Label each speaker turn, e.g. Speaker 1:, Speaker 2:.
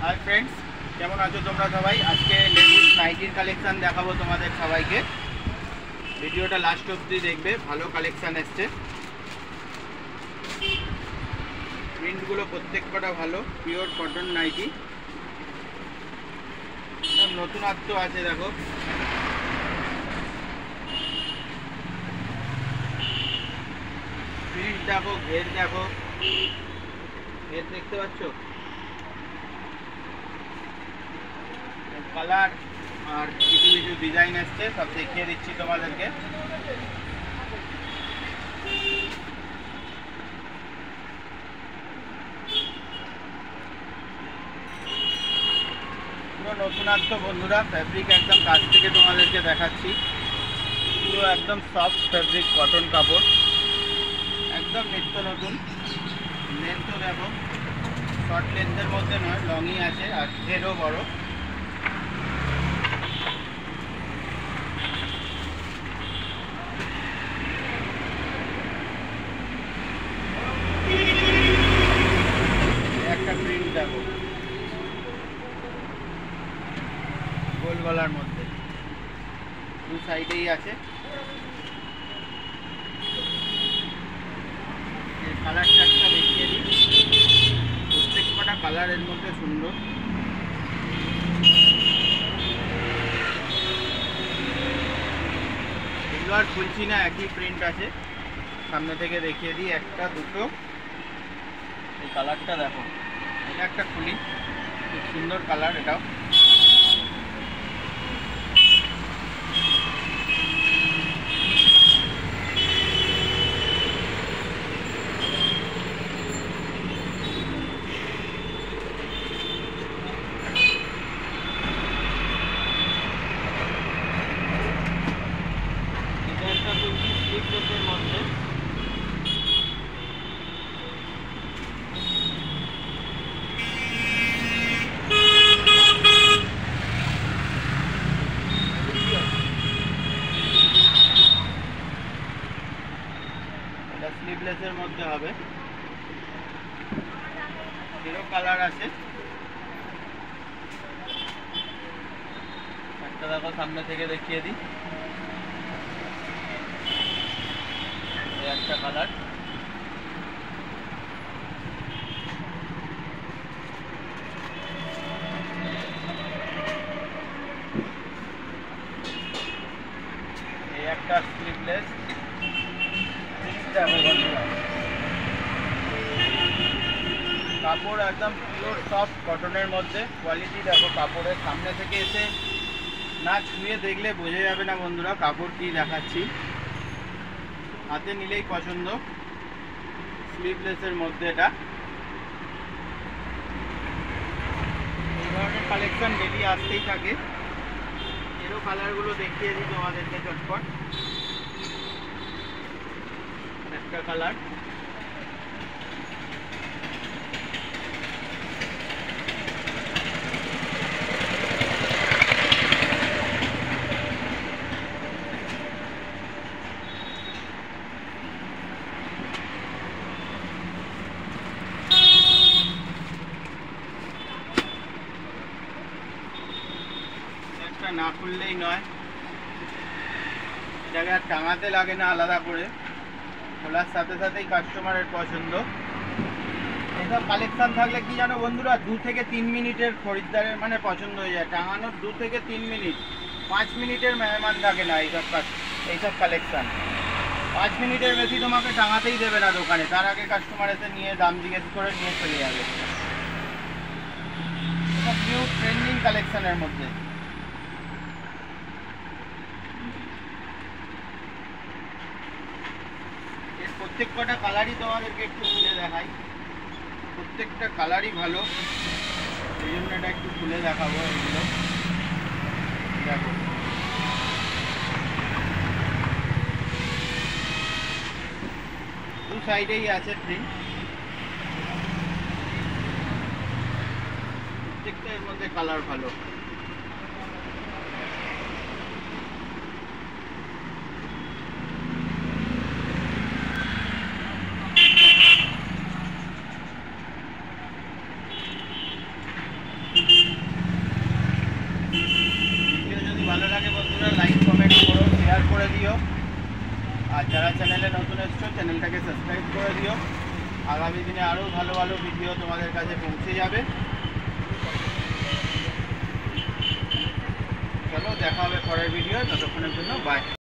Speaker 1: Hi friends, केमन आछो तोमरा सबाई। आज के लेडिज नाइटिर कलेक्शन देखाबो तोमादेर सबाइके। भिडियोटा लास्ट अब्दि देखबे, भालो कलेक्शन एसेछे। प्रिंटगुलो प्रत्येकटा भालो, पिओर कटन नाइटी, नतुनत्व आछे। देखो प्रिंट देखो, घेर देखो, घेर देखते पाচ্ছো, कलर और কিছু ডিজাইন আসছে, সব দেখিয়ে দিচ্ছি তোমাদেরকে। পুরো নতুনত্ব বন্ধুরা, ফ্যাব্রিক একদম কাছ থেকে তোমাদেরকে দেখাচ্ছি। পুরো একদম সফট ফ্যাব্রিক কটন কাপড়, একদম নিত্য নতুন। লেন্থও দেখো, শর্ট লেন্থের মধ্যে নয়, লংই আছে আর ঘেরও বড়। একটা প্রিন্ট দেখো, গোল গলার মধ্যে, দু সাইডেই আছে। কালার চারটা দেখিয়ে দিই, প্রত্যেকটা কালার এর মধ্যে সুন্দর। এগুলো আর খুলছি না, একই প্রিন্ট আছে। সামনে থেকে দেখিয়ে দিই, একটা দুটো। এই কালারটা দেখো, এটা একটা খুলি, খুব সুন্দর কালার এটাও। এটা একটা খুলছি স্লিভলেসের মধ্যে। স্লিভলেসের মধ্যে হবে, এরও কালার আছে। একটা দেখো, সামনে থেকে দেখিয়ে দিই, একটা কালার। এই একটা স্লিভলেস। কাপড় একদম পিওর সফট কটনের মধ্যে, কোয়ালিটি দেখো কাপড়ের। সামনে থেকে এসে না ছুঁয়ে দেখলে বোঝা যাবে না বন্ধুরা কাপড় কি দেখাচ্ছি, হাতে নিলেই পছন্দ। স্লিভলেসের মধ্যে এটা, এই ধরনের কালেকশন ডেলি আসতেই থাকে। এরও কালারগুলো দেখিয়ে দিই তোমাদেরকে চটপট। একটা কালার, না খুললেই নয়, এটাকে আর টাঙাতে লাগে না আলাদা করে, খোলার সাথে সাথেই কাস্টমারের পছন্দ। এইসব কালেকশন থাকলে কি জানো বন্ধুরা, 2 থেকে 3 মিনিটের খরিদ্দারের মানে পছন্দ হয়ে যায়। টাঙানোর 2 থেকে 3 মিনিট, 5 মিনিটের মেহমান থাকে না এইসব কালেকশন। 5 মিনিটের বেশি তোমাকে টাঙাতেই দেবে না দোকানে, তার আগে কাস্টমার এসে নিয়ে দাম জিজ্ঞেস করে নিয়ে চলে যাবে। এটা নিউ ট্রেন্ডিং কালেকশনের মধ্যে। প্রত্যেকটা কালারই তোমাদেরকে একটু খুলে দেখাই, প্রত্যেকটা কালারই ভালো, এই জন্য এটা একটু খুলে দেখাবো। এগুলো দেখো, দু সাইডেই আছে প্রিন্ট, প্রত্যেকটা এর মধ্যে কালার ভালো। বন্ধুরা লাইক কমেন্ট করো, শেয়ার করে দিও। আর যারা চ্যানেলে নতুন এসছো চ্যানেলটাকে সাবস্ক্রাইব করে দিও। আগামী দিনে আরও ভালো ভালো ভিডিও তোমাদের কাছে পৌঁছে যাবে। চলো দেখা হবে পরের ভিডিও, ততক্ষণের জন্য বাই।